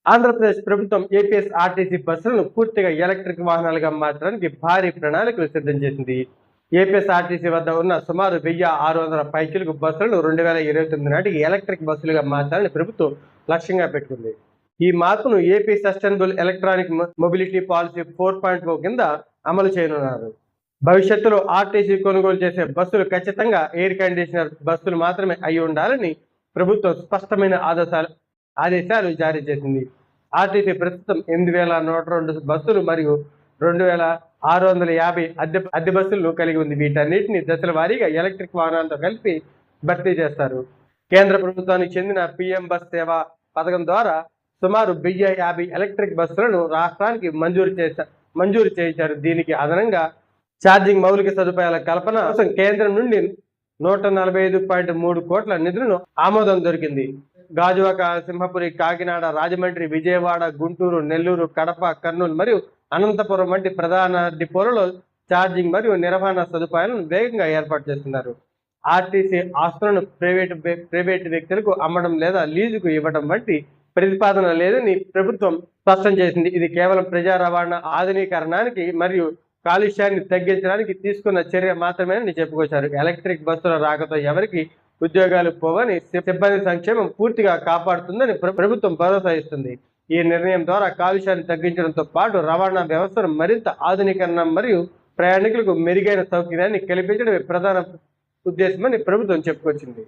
ఆంధ్రప్రదేశ్ ప్రభుత్వం ఏపీఎస్ఆర్టీసీ బస్సులను పూర్తిగా ఎలక్ట్రిక్ వాహనాలుగా మార్చడానికి భారీ ప్రణాళికలు సిద్ధం చేసింది. ఏపీఎస్ఆర్టీసీ వద్ద ఉన్న సుమారు 1600 పైచిలుకు బస్సులను 2029 నాటికి ఎలక్ట్రిక్ బస్సులుగా మార్చాలని ప్రభుత్వం లక్ష్యంగా పెట్టుకుంది. ఈ మార్పును AP sustainable electronic mobility policy 4.0 కింద అమలు చేయనున్నారు. భవిష్యత్తులో ఆర్టీసీ కొనుగోలు చేసే బస్సులు ఖచ్చితంగా ఎయిర్ కండిషనర్ బస్సులు మాత్రమే అయి ఉండాలని ప్రభుత్వం స్పష్టమైన ఆదేశాలు జారీ చేసింది. ఆర్టీసీ ప్రస్తుతం 8102 బస్సులు మరియు 2650 అద్దె బస్సులను కలిగి ఉంది. వీటన్నిటిని దశల వారీగా ఎలక్ట్రిక్ వాహనాలతో కలిపి భర్తీ చేస్తారు. కేంద్ర ప్రభుత్వానికి చెందిన పిఎం బస్ సేవ పథకం ద్వారా సుమారు 1050 ఎలక్ట్రిక్ బస్సులను రాష్ట్రానికి మంజూరు చేయించారు. దీనికి అదనంగా ఛార్జింగ్ మౌలిక సదుపాయాల కల్పన కోసం కేంద్రం నుండి 145.3 కోట్ల నిధులను ఆమోదం దొరికింది. గాజువాక, సింహపురి, కాకినాడ, రాజమండ్రి, విజయవాడ, గుంటూరు, నెల్లూరు, కడప, కర్నూలు మరియు అనంతపురం వంటి ప్రధాన డిపోలలో ఛార్జింగ్ మరియు నిర్వహణ సదుపాయాలను వేగంగా ఏర్పాటు చేస్తున్నారు. ఆర్టీసీ ఆస్తులను ప్రైవేటు వ్యక్తులకు అమ్మడం లేదా లీజుకు ఇవ్వడం వంటి ప్రతిపాదన లేదని ప్రభుత్వం స్పష్టం చేసింది. ఇది కేవలం ప్రజా రవాణా ఆధునీకరణానికి మరియు కాలుష్యాన్ని తగ్గించడానికి తీసుకున్న చర్య మాత్రమే అని చెప్పుకొచ్చారు. ఎలక్ట్రిక్ బస్సుల రాకతో ఎవరికి ఉద్యోగాలు పోవని, సిబ్బంది సంక్షేమం పూర్తిగా కాపాడుతుందని ప్రభుత్వం భరోసా ఇస్తుంది. ఈ నిర్ణయం ద్వారా కాలుష్యాన్ని తగ్గించడంతో పాటు రవాణా వ్యవస్థను మరింత ఆధునీకరణ మరియు ప్రయాణికులకు మెరుగైన సౌకర్యాన్ని కల్పించడమే ప్రధాన ఉద్దేశమని ప్రభుత్వం చెప్పుకొచ్చింది.